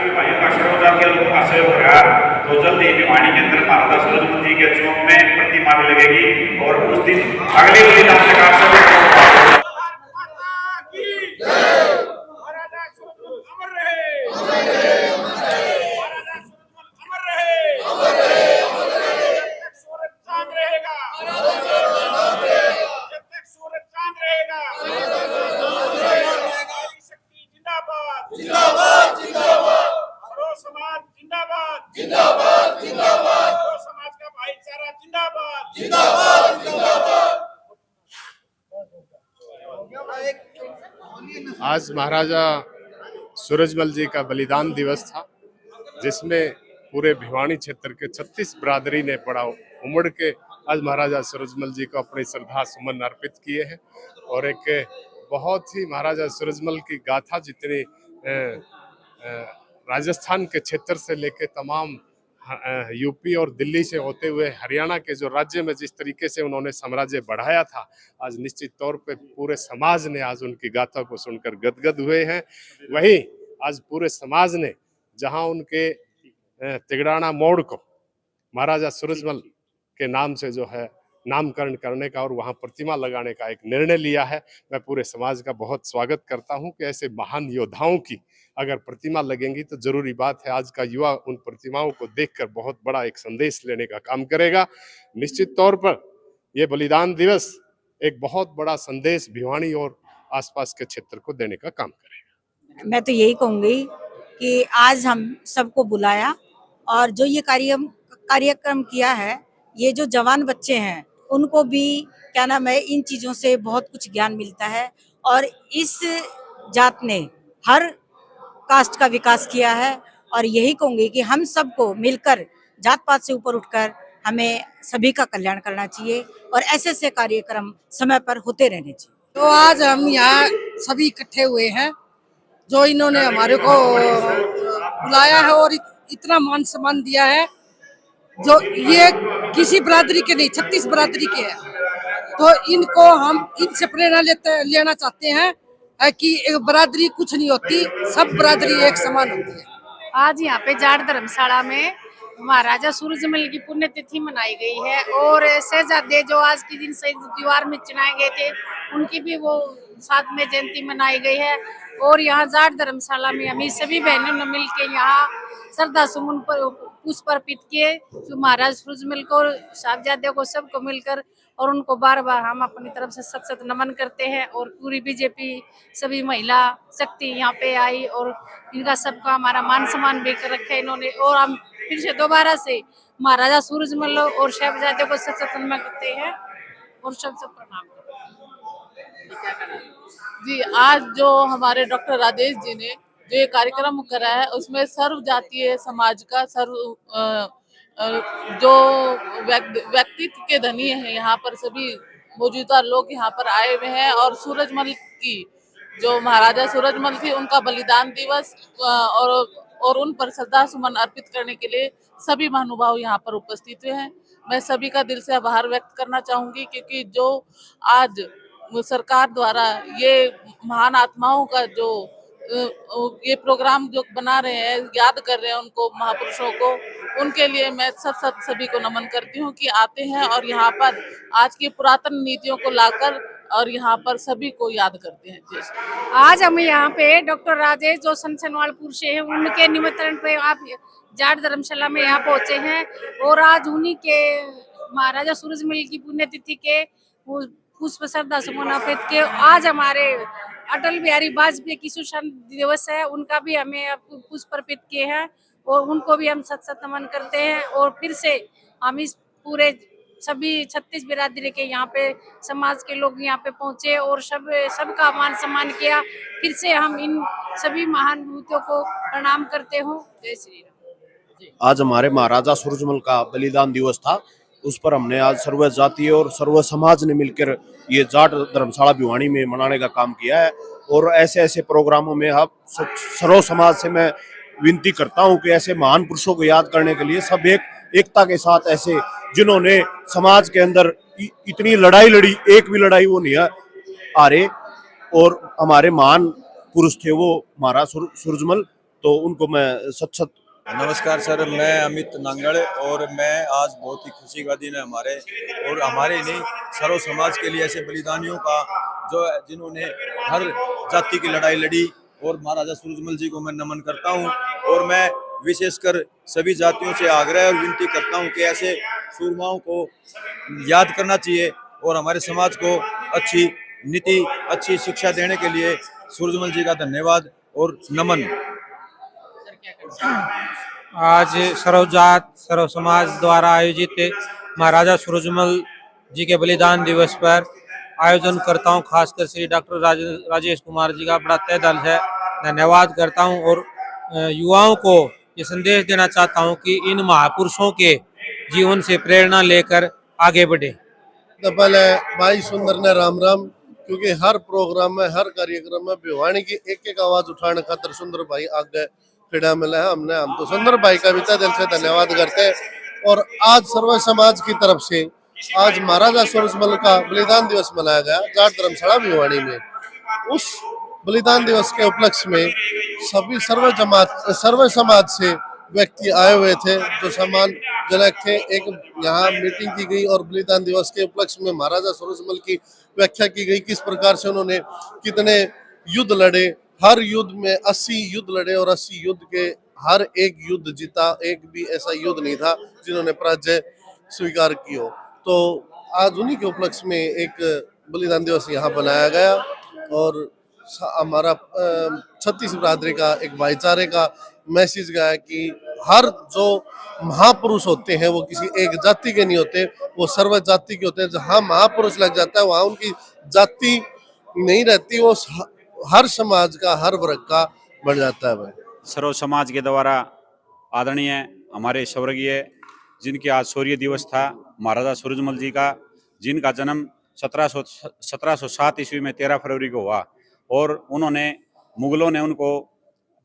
सभी भाइयों का सर्वोदय के लोगों का सहयोग रहा। तो जल्द ही भिवानी के अंदर महाराजा सूरजमल जी के चौक में प्रतिमा भी लगेगी और उस दिन अगले बलिदान का सभी आज महाराजा सूरजमल जी का बलिदान दिवस था, जिसमें पूरे भिवानी क्षेत्र के 36 बिरादरी ने बड़ा उमड़ के आज महाराजा सूरजमल जी को अपनी श्रद्धा सुमन अर्पित किए हैं। और एक बहुत ही महाराजा सूरजमल की गाथा जितनी राजस्थान के क्षेत्र से लेके तमाम यूपी और दिल्ली से होते हुए हरियाणा के जो राज्य में जिस तरीके से उन्होंने साम्राज्य बढ़ाया था, आज निश्चित तौर पे पूरे समाज ने आज उनकी गाथा को सुनकर गदगद हुए हैं। वहीं आज पूरे समाज ने जहां उनके तिगड़ाना मोड़ को महाराजा सूरजमल के नाम से जो है नामकरण करने का और वहां प्रतिमा लगाने का एक निर्णय लिया है, मैं पूरे समाज का बहुत स्वागत करता हूं कि ऐसे महान योद्धाओं की अगर प्रतिमा लगेंगी तो जरूरी बात है आज का युवा उन प्रतिमाओं को देखकर बहुत बड़ा एक संदेश लेने का काम करेगा। निश्चित तौर पर यह बलिदान दिवस एक बहुत बड़ा संदेश भिवानी और आसपास के क्षेत्र को देने का काम करेगा। मैं तो यही कहूंगी कि आज हम सबको बुलाया और जो ये कार्यक्रम किया है, ये जो जवान बच्चे हैं उनको भी क्या नाम है, इन चीजों से बहुत कुछ ज्ञान मिलता है। और इस जात ने हर कास्ट का विकास किया है और यही कहूंगी कि हम सबको मिलकर जात पात से ऊपर उठकर हमें सभी का कल्याण करना चाहिए और ऐसे कार्यक्रम समय पर होते रहने चाहिए। तो आज हम यहाँ सभी इकट्ठे हुए हैं, जो इन्होंने हमारे को बुलाया है और इतना मान सम्मान दिया है, जो ये किसी बिरादरी के नहीं 36 बिरादरी के हैं। तो इनको हम इनसे प्रेरणा लेना चाहते हैं कि एक बिरादरी कुछ नहीं होती, सब बिरादरी एक समान होती है। आज यहाँ पे जाट धर्मशाला में महाराजा सूरजमल की पुण्यतिथि मनाई गई है और शहजादे जो आज के दिन शहीद दीवार में चुनाए गए थे उनकी भी वो साथ में जयंती मनाई गई है। और यहाँ जाट धर्मशाला में हमें सभी बहनों ने मिलकर यहाँ श्रद्धा सुमन पर पुष्प अर्पित किए, जो महाराज सूरजमल को साहबजादे को सबको मिलकर, और उनको बार बार हम अपनी तरफ से सत सत नमन करते हैं। और पूरी बीजेपी सभी महिला शक्ति यहाँ पे आई और इनका सबका हमारा मान सम्मान भी कर रखा है इन्होंने। और हम फिर से दोबारा से महाराजा सूरजमल और साहबजादे को सत सत नमन करते हैं और सब प्रणाम जी। आज जो हमारे डॉक्टर राजेश जी ने जो ये कार्यक्रम करा है उसमें सर्व जातीय समाज का जो व्यक्तित्व के धनी है, यहाँ पर सभी मौजूदा लोग यहाँ पर आए हुए हैं और सूरजमल की जो महाराजा सूरजमल थी उनका बलिदान दिवस और उन पर श्रद्धा सुमन अर्पित करने के लिए सभी महानुभाव यहाँ पर उपस्थित हुए हैं। मैं सभी का दिल से आभार व्यक्त करना चाहूंगी, क्योंकि जो आज सरकार द्वारा ये महान आत्माओं का जो ये प्रोग्राम जो बना रहे हैं, याद कर रहे हैं उनको, महापुरुषों को, उनके लिए मैं सभी को नमन करती हूँ कि आते हैं और यहाँ पर आज की पुरातन नीतियों को लाकर और यहाँ पर सभी को याद करते हैं। आज हम यहाँ पे डॉक्टर राजेश जो सनसनवालपुर से हैं, उनके निमंत्रण पे आप जाट धर्मशाला में यहाँ पहुँचे हैं और आज उन्हीं के महाराजा सूरजमल की पुण्यतिथि के पुष्प श्रद्धा सुमन अर्पित के आज हमारे अटल बिहारी वाजपेयी की सुशांत दिवस है, उनका भी हमें पुष्प अर्पित किए हैं और उनको भी हम सत सत नमन करते हैं। और फिर से हम इस पूरे सभी 36 बिरादरी के यहाँ पे समाज के लोग यहाँ पे पहुँचे और सबका मान सम्मान किया। फिर से हम इन सभी महान विभूतियों को प्रणाम करते हूँ। जय श्री राम। आज हमारे महाराजा सूरजमल का बलिदान दिवस था, उस पर हमने आज सर्व जातीय और सर्व समाज ने मिलकर ये जाट धर्मशाला भिवानी में मनाने का काम किया है। और ऐसे प्रोग्रामों में आप सर्व समाज से मैं विनती करता हूं कि ऐसे महान पुरुषों को याद करने के लिए सब एकता के साथ, ऐसे जिन्होंने समाज के अंदर इतनी लड़ाई लड़ी, एक भी लड़ाई वो नहीं हारे और हमारे महान पुरुष थे वो महाराज सूरजमल। तो उनको मैं सत सत नमस्कार सर, मैं अमित नांगड़ और मैं आज बहुत ही खुशी का दिन है हमारे और हमारे नहीं सर्व समाज के लिए ऐसे बलिदानियों का जो जिन्होंने हर जाति की लड़ाई लड़ी और महाराजा सूरजमल जी को मैं नमन करता हूं और मैं विशेषकर सभी जातियों से आग्रह और विनती करता हूं कि ऐसे सूरमाओं को याद करना चाहिए और हमारे समाज को अच्छी नीति अच्छी शिक्षा देने के लिए सूरजमल जी का धन्यवाद और नमन। आज सर्व जात सर्व समाज द्वारा आयोजित महाराजा सूरजमल जी के बलिदान दिवस पर आयोजनकर्ताओं खासकर श्री डॉक्टर राजेश कुमार जी का बड़ा तहे दिल से धन्यवाद करता हूं और युवाओं को ये संदेश देना चाहता हूं कि इन महापुरुषों के जीवन से प्रेरणा लेकर आगे बढ़े। तो पहले भाई सुंदर ने राम राम, क्योंकि हर प्रोग्राम में हर कार्यक्रम में भिवानी की एक एक आवाज उठाने खातिर सुंदर भाई आगे खड़ा मिला है। हम तो सुंदर भाई का भी तहे दिल से धन्यवाद करते हैं। और आज सर्व समाज की तरफ से आज महाराजा सूरजमल का बलिदान दिवस मनाया गया जाट धर्मशाला भिवानी में। उस बलिदान दिवस के उपलक्ष्य में सभी सर्व समाज से व्यक्ति आए हुए थे जो सम्मान जनक थे। एक यहाँ मीटिंग की गई और बलिदान दिवस के उपलक्ष्य में महाराजा सूरजमल की व्याख्या की गई, किस प्रकार से उन्होंने कितने युद्ध लड़े, हर युद्ध में 80 युद्ध लड़े और 80 युद्ध के हर एक युद्ध जीता, एक भी ऐसा युद्ध नहीं था जिन्होंने पराजय स्वीकार की हो। तो आज उन्हीं के उपलक्ष्य में एक बलिदान दिवस यहाँ बनाया गया और हमारा छत्तीस बिरादरी का एक भाईचारे का मैसेज गया कि हर जो महापुरुष होते हैं वो किसी एक जाति के नहीं होते, वो सर्व जाति के होते हैं। जहाँ महापुरुष लग जाता है वहाँ उनकी जाति नहीं रहती, वो हर समाज का हर वर्ग का बढ़ जाता है। भाई सर्व समाज के द्वारा आदरणीय हमारे स्वर्गीय जिनके आज शौर्य दिवस था महाराजा सूरजमल जी का, जिनका जन्म 1707 ईस्वी में 13 फरवरी को हुआ और उन्होंने मुगलों ने उनको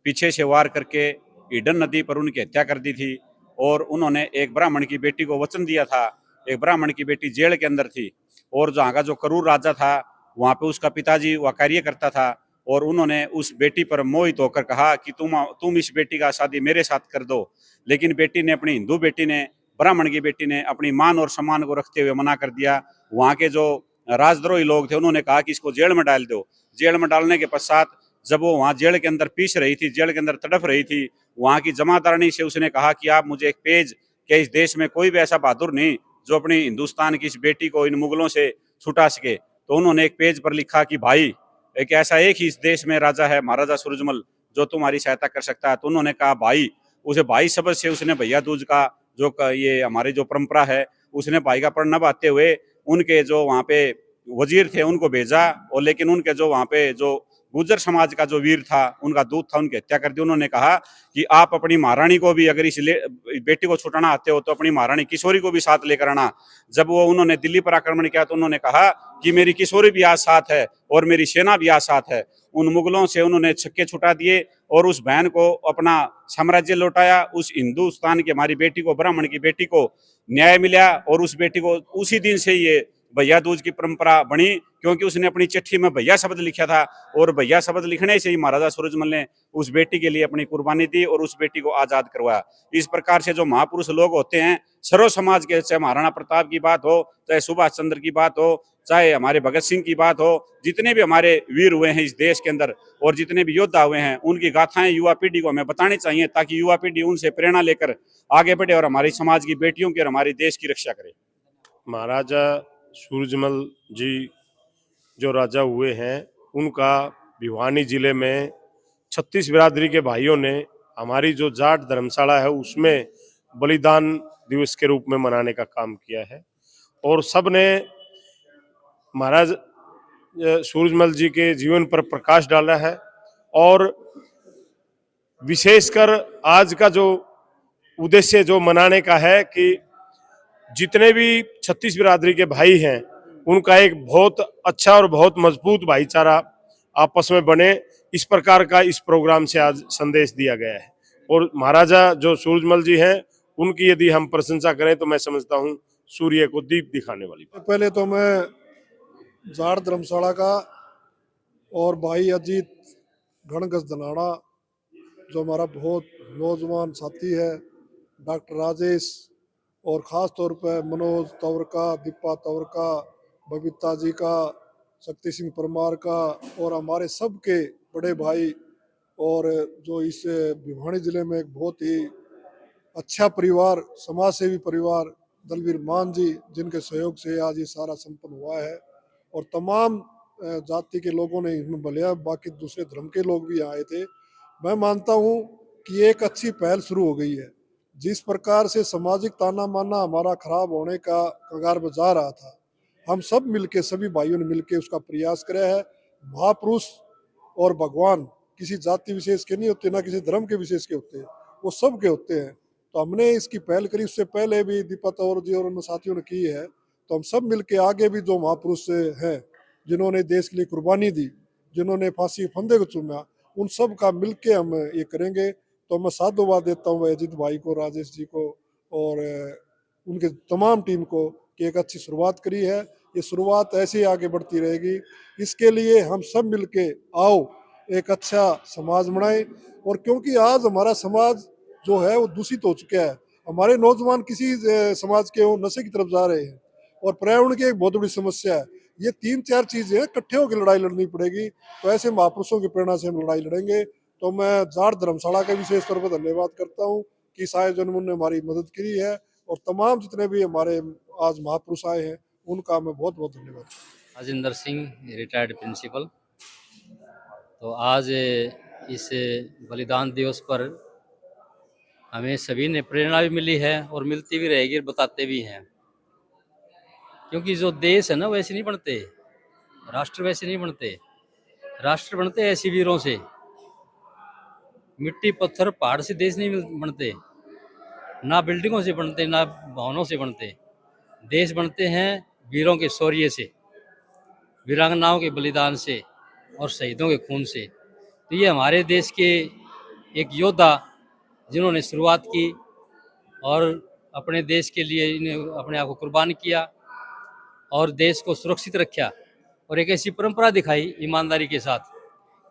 पीछे से वार करके ईडन नदी पर उनकी हत्या कर दी थी और उन्होंने एक ब्राह्मण की बेटी को वचन दिया था। एक ब्राह्मण की बेटी जेल के अंदर थी और जहाँ का जो करूर राजा था वहाँ पे उसका पिताजी वह कार्य करता था और उन्होंने उस बेटी पर मोहित होकर कहा कि तुम इस बेटी का शादी मेरे साथ कर दो। लेकिन बेटी ने, अपनी हिंदू बेटी ने, ब्राह्मण की बेटी ने अपनी मान और सम्मान को रखते हुए मना कर दिया। वहाँ के जो राजद्रोही लोग थे उन्होंने कहा कि इसको जेल में डाल दो। जेल में डालने के पश्चात जब वो वहाँ जेल के अंदर पीस रही थी, जेल के अंदर तड़फ रही थी, वहाँ की जमादारनी से उसने कहा कि आप मुझे एक पेज, क्या इस देश में कोई भी ऐसा बहादुर नहीं जो अपनी हिंदुस्तान की इस बेटी को इन मुगलों से छुटा सके। तो उन्होंने एक पेज पर लिखा कि भाई एक ऐसा एक ही इस देश में राजा है महाराजा सूरजमल जो तुम्हारी सहायता कर सकता है। तो उन्होंने कहा भाई, उसे भाई शब्द से उसने भैया दूज का जो ये हमारी जो परंपरा है उसने भाई का प्रणव आते हुए उनके जो वहाँ पे वजीर थे उनको भेजा और लेकिन उनके जो वहाँ पे जो गुर्जर समाज का जो वीर था उनका दूत था, उनकी हत्या कर दी। उन्होंने कहा कि आप अपनी महारानी को भी अगर इस बेटी को छुटाना आते हो तो अपनी महारानी किशोरी को भी साथ लेकर आना। जब वो उन्होंने दिल्ली पर आक्रमण किया तो उन्होंने कहा कि मेरी किशोरी भी आज साथ है और मेरी सेना भी आज साथ है। उन मुगलों से उन्होंने छक्के छुटा दिए और उस बहन को अपना साम्राज्य लौटाया। उस हिंदुस्तान की हमारी बेटी को, ब्राह्मण की बेटी को न्याय मिला और उस बेटी को उसी दिन से ये भैया दूज की परंपरा बनी, क्योंकि उसने अपनी चिट्ठी में भैया शब्द लिखा था और भैया शब्द लिखने से ही महाराजा सूरजमल ने उस बेटी के लिए अपनी कुर्बानी दी और उस बेटी को आजाद करवाया। इस प्रकार से जो महापुरुष लोग होते हैं सर्व समाज के, चाहे महाराणा प्रताप की बात हो, चाहे सुभाष चंद्र की बात हो, चाहे हमारे भगत सिंह की बात हो, जितने भी हमारे वीर हुए हैं इस देश के अंदर और जितने भी योद्धा हुए हैं उनकी गाथाएं युवा पीढ़ी को हमें बतानी चाहिए ताकि युवा पीढ़ी उनसे प्रेरणा लेकर आगे बढ़े और हमारी समाज की बेटियों की और हमारे देश की रक्षा करे। महाराजा सूरजमल जी जो राजा हुए हैं उनका भिवानी जिले में 36 बिरादरी के भाइयों ने हमारी जो जाट धर्मशाला है उसमें बलिदान दिवस के रूप में मनाने का काम किया है और सब ने महाराज सूरजमल जी के जीवन पर प्रकाश डाला है। और विशेषकर आज का जो उद्देश्य जो मनाने का है कि जितने भी 36 बिरादरी के भाई हैं उनका एक बहुत अच्छा और बहुत मजबूत भाईचारा आपस में बने, इस प्रकार का इस प्रोग्राम से आज संदेश दिया गया है। और महाराजा जो सूरजमल जी हैं उनकी यदि हम प्रशंसा करें तो मैं समझता हूं सूर्य को दीप दिखाने वाली। पहले तो मैं जाट धर्मशाला का और भाई अजीत गणगस धनाड़ा जो हमारा बहुत नौजवान साथी है डॉक्टर राजेश, और ख़ास तौर पर मनोज तंवर का, दीपा तंवर का, बबीता जी का, शक्ति सिंह परमार का, और हमारे सबके बड़े भाई, और जो इस भिवानी ज़िले में एक बहुत ही अच्छा परिवार, समाज सेवी परिवार दलवीर मान जी, जिनके सहयोग से आज ये सारा संपन्न हुआ है। और तमाम जाति के लोगों ने इसमें भले बाकी दूसरे धर्म के लोग भी आए थे। मैं मानता हूँ कि एक अच्छी पहल शुरू हो गई है। जिस प्रकार से सामाजिक ताना माना हमारा खराब होने का कगार पर जा रहा था, हम सब मिलके, सभी भाइयों ने मिलके उसका प्रयास किया है। महापुरुष और भगवान किसी जाति विशेष के नहीं होते, ना किसी धर्म के विशेष के होते, वो सब के होते हैं। तो हमने इसकी पहल करी, उससे पहले भी दीपा तंवर जी और उन साथियों ने की है। तो हम सब मिलके आगे भी जो महापुरुष हैं जिन्होंने देश के लिए कुर्बानी दी, जिन्होंने फांसी के फंदे को चूमा, उन सब का मिलके हम ये करेंगे। तो मैं साधुवाद देता हूँ अजीत भाई को, राजेश जी को और उनके तमाम टीम को कि एक अच्छी शुरुआत करी है। ये शुरुआत ऐसे ही आगे बढ़ती रहेगी। इसके लिए हम सब मिलके आओ एक अच्छा समाज बनाए। और क्योंकि आज हमारा समाज जो है वो दूषित हो चुका है, हमारे नौजवान किसी समाज के वो नशे की तरफ जा रहे हैं, और पर्यावरण की एक बहुत बड़ी समस्या है। ये 3-4 चीजें इकट्ठे होकर लड़ाई लड़नी पड़ेगी। तो ऐसे महापुरुषों की प्रेरणा से हम लड़ाई लड़ेंगे। तो मैं जाट धर्मशाला का विशेष तौर पर धन्यवाद करता हूँ कि इस आयोजन में उन्होंने हमारी मदद की है, और तमाम जितने भी हमारे आज महापुरुष आए हैं उनका मैं बहुत बहुत धन्यवाद। Ajinder Singh, retired principal. तो आज इस बलिदान दिवस पर हमें सभी ने प्रेरणा भी मिली है और मिलती भी रहेगी और बताते भी हैं। क्योंकि जो देश है ना वैसे नहीं बनते, राष्ट्र वैसे नहीं बनते। राष्ट्र बनते ऐसे वीरों से, मिट्टी पत्थर पहाड़ से देश नहीं बनते, ना बिल्डिंगों से बनते, ना भवनों से बनते। देश बनते हैं वीरों के शौर्य से, वीरांगनाओं के बलिदान से और शहीदों के खून से। तो ये हमारे देश के एक योद्धा जिन्होंने शुरुआत की और अपने देश के लिए इन्हें अपने आप को कुर्बान किया और देश को सुरक्षित रखा, और एक ऐसी परंपरा दिखाई ईमानदारी के साथ,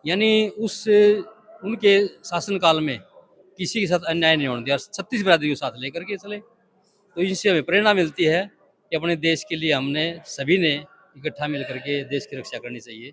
यानी उनके शासनकाल में किसी के साथ अन्याय नहीं होने दिया, 36 बिरादरी को साथ लेकर के चले। तो इनसे हमें प्रेरणा मिलती है कि अपने देश के लिए हमने सभी ने इकट्ठा मिल करके देश की रक्षा करनी चाहिए।